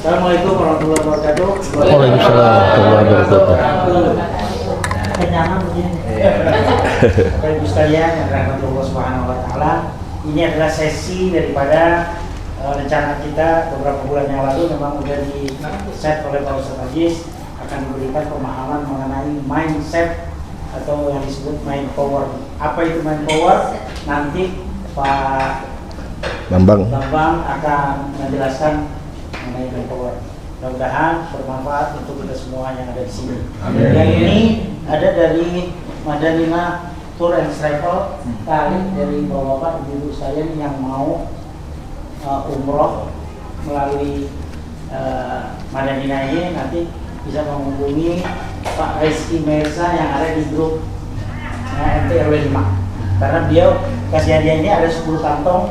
Assalamualaikum warahmatullahi wabarakatuh. Waalaikumsalam warahmatullahi wabarakatuh. Kenyaman begini. Bapak Ibu sekalian yang dirahmati Allah Subhanahu wa taala, ini adalah sesi daripada rencana kita beberapa bulan yang lalu memang sudah di set oleh Pak Ustadz Aziz akan diberikan pemahaman mengenai mindset atau yang disebut mind power. Apa itu mind power? Nanti Pak Bambang akan menjelaskan mengenai mind power. Mudah-mudahan bermanfaat untuk kita semua yang ada di sini. Amin. Yang ini ada dari Madalina Tour and Travel, kali dari bapak-bapak ibu sekalian yang mau umroh melalui Madalina ini nanti bisa menghubungi Pak Rizky Mirza yang ada di grup MTRW 5. Karena beliau kasih hadiah ini ada 10 kantong,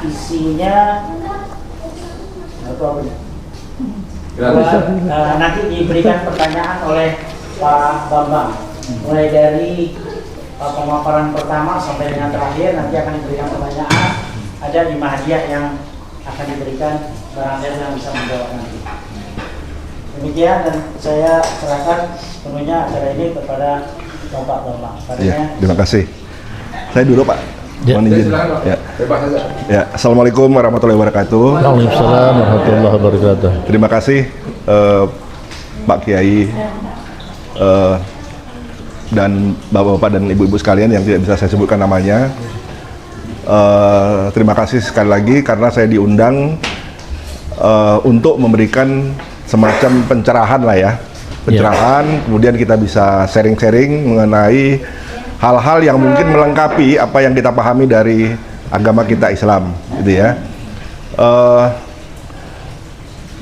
isinya apa nih? Nanti diberikan pertanyaan oleh Pak Bambang, mulai dari pemaparan pertama sampai dengan terakhir. Nanti akan diberikan pertanyaan, ada 5 hadiah yang akan diberikan barangkali yang bisa menjawab nanti. Demikian, dan saya serahkan sepenuhnya acara ini kepada Bapak Bambang. ya, terima kasih. Saya dulu Pak. Ya. Mohon izin. Ya. Ya. Assalamualaikum warahmatullahi wabarakatuh. Waalaikumsalam warahmatullahi wabarakatuh. Terima kasih Pak Kiai dan bapak-bapak dan ibu-ibu sekalian yang tidak bisa saya sebutkan namanya. Terima kasih sekali lagi karena saya diundang untuk memberikan semacam pencerahan lah ya, pencerahan. Kemudian kita bisa sharing-sharing mengenai hal-hal yang mungkin melengkapi apa yang kita pahami dari agama kita Islam, gitu ya.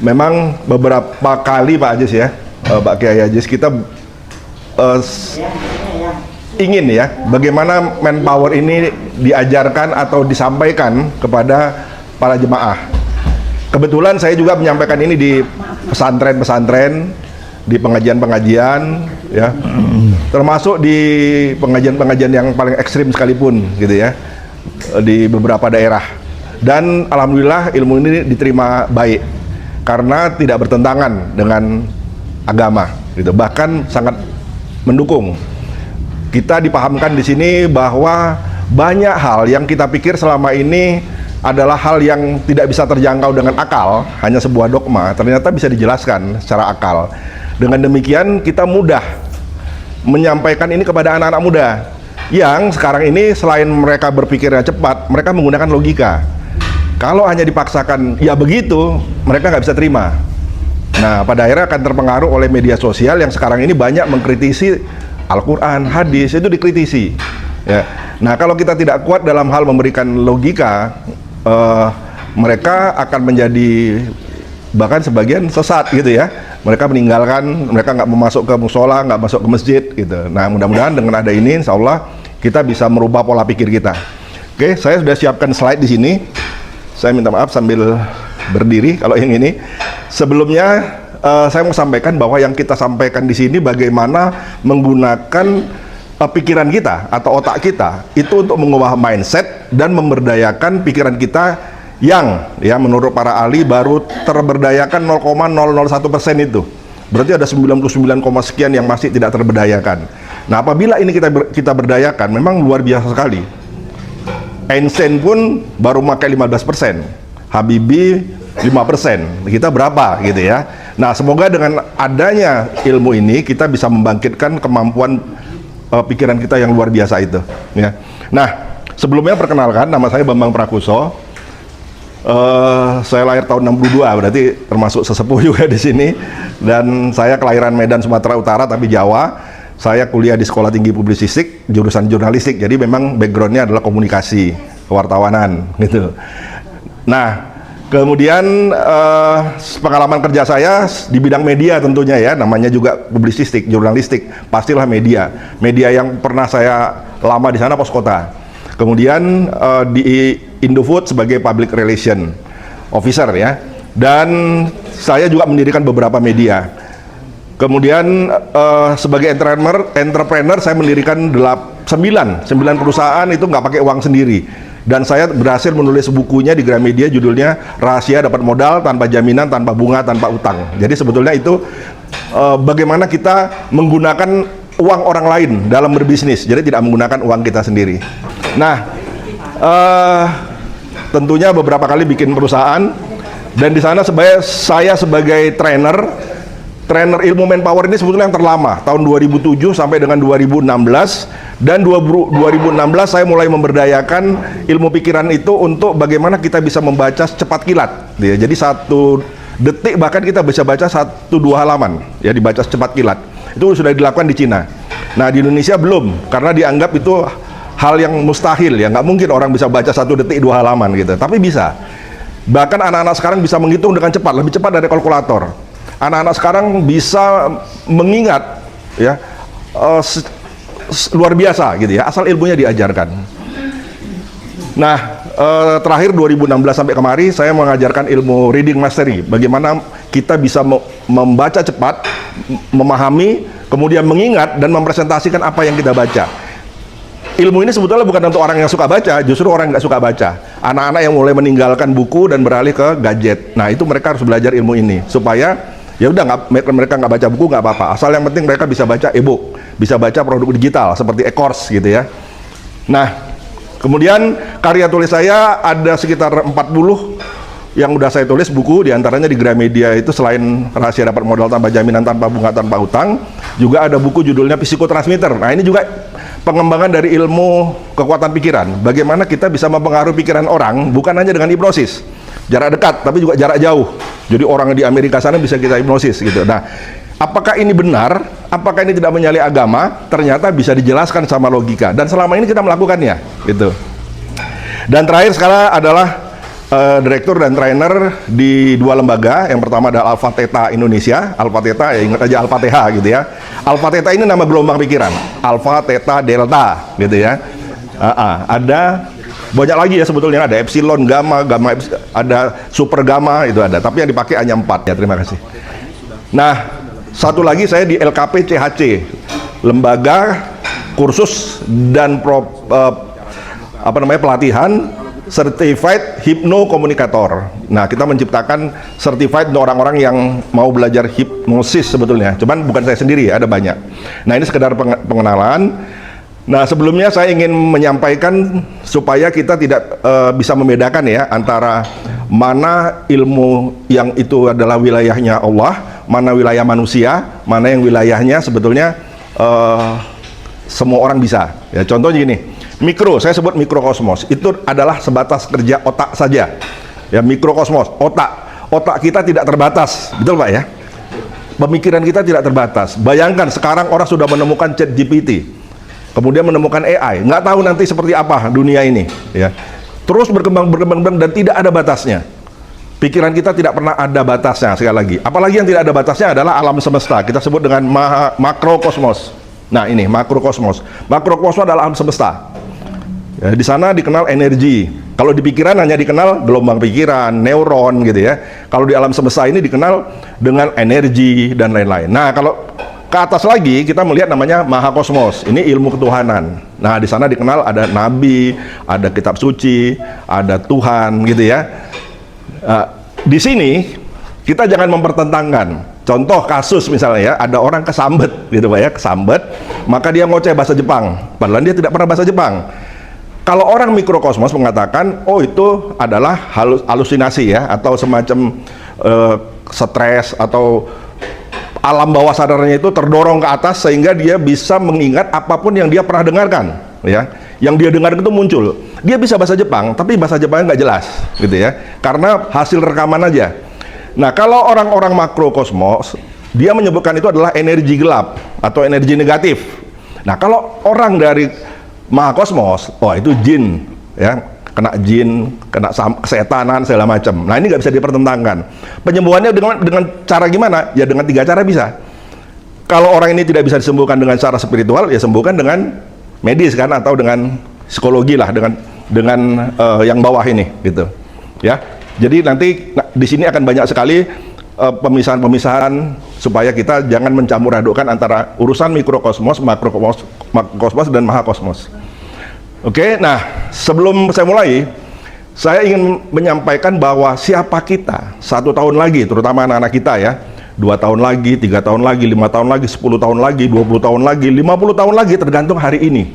Memang beberapa kali Pak Aziz ya, Pak Kiai Aziz, kita ingin ya, bagaimana manpower ini diajarkan atau disampaikan kepada para jemaah. Kebetulan saya juga menyampaikan ini di pesantren-pesantren, di pengajian-pengajian ya, termasuk di pengajian-pengajian yang paling ekstrim sekalipun gitu ya, di beberapa daerah. Dan alhamdulillah ilmu ini diterima baik karena tidak bertentangan dengan agama gitu, bahkan sangat mendukung. Kita dipahamkan di sini bahwa banyak hal yang kita pikir selama ini adalah hal yang tidak bisa terjangkau dengan akal, hanya sebuah dogma, ternyata bisa dijelaskan secara akal. Dengan demikian kita mudah menyampaikan ini kepada anak-anak muda yang sekarang ini selain mereka berpikirnya cepat, mereka menggunakan logika. Kalau hanya dipaksakan ya begitu, mereka nggak bisa terima. Nah, pada akhirnya akan terpengaruh oleh media sosial yang sekarang ini banyak mengkritisi Al-Quran, hadis, itu dikritisi ya. Nah, kalau kita tidak kuat dalam hal memberikan logika, mereka akan menjadi bahkan sebagian sesat gitu ya. Mereka meninggalkan, mereka nggak mau masuk ke musola, nggak masuk ke masjid gitu. Nah, mudah-mudahan dengan ada ini, insya Allah kita bisa merubah pola pikir kita. Oke, saya sudah siapkan slide di sini. Saya minta maaf sambil berdiri kalau yang ini. Sebelumnya saya mau sampaikan bahwa yang kita sampaikan di sini bagaimana menggunakan pikiran kita atau otak kita itu untuk mengubah mindset dan memberdayakan pikiran kita yang ya menurut para ahli baru terberdayakan 0,001% itu. Berarti ada 99, sekian yang masih tidak terberdayakan. Nah, apabila ini kita berdayakan memang luar biasa sekali. Einstein pun baru pakai 15%, Habibie 5%. Kita berapa gitu ya. Nah, semoga dengan adanya ilmu ini kita bisa membangkitkan kemampuan pikiran kita yang luar biasa itu ya. Nah, sebelumnya perkenalkan, nama saya Bambang Prakuso. Saya lahir tahun 62, berarti termasuk sesepuh juga di sini. Dan saya kelahiran Medan, Sumatera Utara, tapi Jawa. Saya kuliah di Sekolah Tinggi Publisistik, jurusan jurnalistik. Jadi memang backgroundnya adalah komunikasi, kewartawanan, gitu. Nah, kemudian pengalaman kerja saya di bidang media tentunya ya, namanya juga publisistik, jurnalistik, pastilah media. Media yang pernah saya lama di sana Pos Kota. Kemudian di Indofood sebagai public relation officer ya, dan saya juga mendirikan beberapa media. Kemudian sebagai entrepreneur saya mendirikan 9 perusahaan itu nggak pakai uang sendiri. Dan saya berhasil menulis bukunya di Gramedia, judulnya Rahasia Dapat Modal Tanpa Jaminan, Tanpa Bunga, Tanpa Utang. Jadi sebetulnya itu bagaimana kita menggunakan uang orang lain dalam berbisnis, jadi tidak menggunakan uang kita sendiri. Nah, tentunya beberapa kali bikin perusahaan, dan di sana saya sebagai trainer ilmu manpower ini sebetulnya yang terlama, tahun 2007 sampai dengan 2016, dan 2016 saya mulai memberdayakan ilmu pikiran itu untuk bagaimana kita bisa membaca secepat kilat, ya. Jadi 1 detik bahkan kita bisa baca 1-2 halaman, ya, dibaca secepat kilat. Itu sudah dilakukan di Cina. Nah, di Indonesia belum, karena dianggap itu hal yang mustahil, ya, nggak mungkin orang bisa baca 1 detik 2 halaman gitu, tapi bisa. Bahkan anak-anak sekarang bisa menghitung dengan cepat, lebih cepat dari kalkulator. Anak-anak sekarang bisa mengingat, ya, luar biasa gitu ya, asal ilmunya diajarkan. Nah, terakhir 2016 sampai kemari saya mengajarkan ilmu reading mastery, bagaimana kita bisa membaca cepat, memahami, kemudian mengingat dan mempresentasikan apa yang kita baca. Ilmu ini sebetulnya bukan untuk orang yang suka baca, justru orang yang nggak suka baca. Anak-anak yang mulai meninggalkan buku dan beralih ke gadget. Nah, itu mereka harus belajar ilmu ini supaya ya udah, mereka nggak baca buku nggak apa-apa, asal yang penting mereka bisa baca e-book, bisa baca produk digital seperti e-course gitu ya. Nah, kemudian karya tulis saya ada sekitar 40 yang udah saya tulis buku, diantaranya di Gramedia itu selain Rahasia Dapat Modal Tanpa Jaminan, Tanpa Bunga, Tanpa Utang, juga ada buku judulnya Psikotransmitter. Nah, ini juga pengembangan dari ilmu kekuatan pikiran, bagaimana kita bisa mempengaruhi pikiran orang bukan hanya dengan hipnosis jarak dekat, tapi juga jarak jauh. Jadi orang di Amerika sana bisa kita hipnosis gitu. Nah, apakah ini benar? Apakah ini tidak menyalahi agama? Ternyata bisa dijelaskan sama logika. Dan selama ini kita melakukannya, gitu. Dan terakhir sekarang adalah direktur dan trainer di 2 lembaga. Yang pertama adalah Alpha Theta Indonesia. Alpha Theta, ya ingat aja Alpha TH gitu ya. Alpha Theta ini nama gelombang pikiran. Alpha, Theta, Delta gitu ya. Ada banyak lagi ya sebetulnya, ada Epsilon, Gamma, ada Super Gamma, itu ada, tapi yang dipakai hanya 4 ya. Terima kasih. Nah, satu lagi saya di LKP CHC, lembaga kursus dan pelatihan Certified Hypnokomunikator. Nah, kita menciptakan certified untuk orang-orang yang mau belajar hipnosis sebetulnya, cuman bukan saya sendiri, ada banyak. Nah, ini sekedar pengenalan. Nah, sebelumnya saya ingin menyampaikan supaya kita tidak bisa membedakan ya antara mana ilmu yang itu adalah wilayahnya Allah, mana wilayah manusia, mana yang wilayahnya sebetulnya semua orang bisa. Ya, contohnya gini, mikro, saya sebut mikrokosmos, itu adalah sebatas kerja otak saja. Ya, mikrokosmos, otak kita tidak terbatas, betul Pak ya? Pemikiran kita tidak terbatas. Bayangkan sekarang orang sudah menemukan ChatGPT, kemudian menemukan AI, nggak tahu nanti seperti apa dunia ini, ya. Terus berkembang dan tidak ada batasnya. Pikiran kita tidak pernah ada batasnya, sekali lagi. Apalagi yang tidak ada batasnya adalah alam semesta. Kita sebut dengan makrokosmos. Nah, ini makrokosmos. Makrokosmos adalah alam semesta. Ya, di sana dikenal energi. Kalau di pikiran hanya dikenal gelombang pikiran, neuron gitu ya. Kalau di alam semesta ini dikenal dengan energi dan lain-lain. Nah, kalau ke atas lagi kita melihat namanya Mahakosmos. Ini ilmu ketuhanan. Nah, di sana dikenal ada nabi, ada kitab suci, ada Tuhan gitu ya. Di sini kita jangan mempertentangkan. Contoh kasus misalnya ya, ada orang kesambet gitu Pak ya, kesambet, maka dia ngoceh bahasa Jepang, padahal dia tidak pernah bahasa Jepang. Kalau orang mikrokosmos mengatakan, oh itu adalah halusinasi ya, atau semacam stres atau alam bawah sadarnya itu terdorong ke atas sehingga dia bisa mengingat apapun yang dia pernah dengarkan, ya. Yang dia dengar itu muncul. Dia bisa bahasa Jepang, tapi bahasa Jepangnya nggak jelas, gitu ya. Karena hasil rekaman aja. Nah, kalau orang-orang makrokosmos, dia menyebutkan itu adalah energi gelap atau energi negatif. Nah, kalau orang dari Mahakosmos, oh itu jin, ya. Kena jin, kena kesetanan segala macam. Nah, ini nggak bisa dipertentangkan. Penyembuhannya dengan cara gimana? Ya dengan 3 cara bisa. Kalau orang ini tidak bisa disembuhkan dengan cara spiritual, ya sembuhkan dengan medis kan, atau dengan psikologi lah, dengan yang bawah ini, gitu. Ya. Jadi nanti di sini akan banyak sekali pemisahan-pemisahan supaya kita jangan mencampur adukkan antara urusan mikrokosmos, makrokosmos dan mahakosmos. Oke, nah sebelum saya mulai, saya ingin menyampaikan bahwa siapa kita 1 tahun lagi, terutama anak-anak kita ya, 2 tahun lagi, 3 tahun lagi, 5 tahun lagi, 10 tahun lagi, 20 tahun lagi, 50 tahun lagi, tergantung hari ini.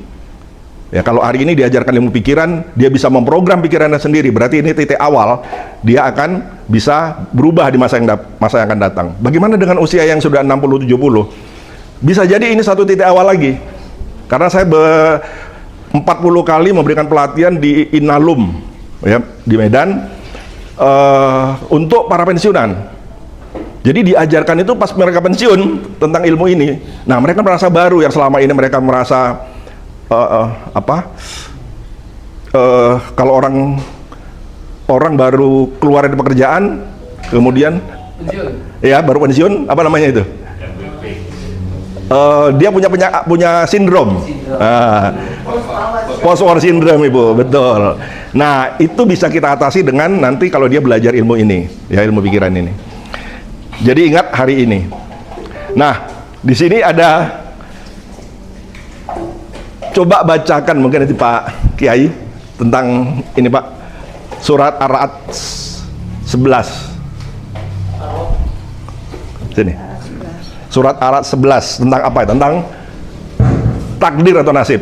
Ya, kalau hari ini diajarkan ilmu pikiran, dia bisa memprogram pikirannya sendiri. Berarti ini titik awal, dia akan bisa berubah di masa yang akan datang. Bagaimana dengan usia yang sudah 60, 70? Bisa jadi ini satu titik awal lagi. Karena saya 40 kali memberikan pelatihan di Inalum, ya, di Medan, untuk para pensiunan. Jadi diajarkan itu pas mereka pensiun tentang ilmu ini. Nah, mereka merasa baru yang selama ini mereka merasa kalau orang baru keluar dari pekerjaan, kemudian ya baru pensiun, apa namanya itu? Dia punya sindrom, post war syndrome, Ibu, betul. Nah, itu bisa kita atasi dengan nanti kalau dia belajar ilmu ini, ya, ilmu pikiran ini. Jadi ingat hari ini. Nah, di sini ada, coba bacakan mungkin nanti Pak Kiai tentang ini, Pak, surat Ar-Ra'd 11. Sini. Surat Ar-Ra'd 11 tentang apa? Tentang takdir atau nasib.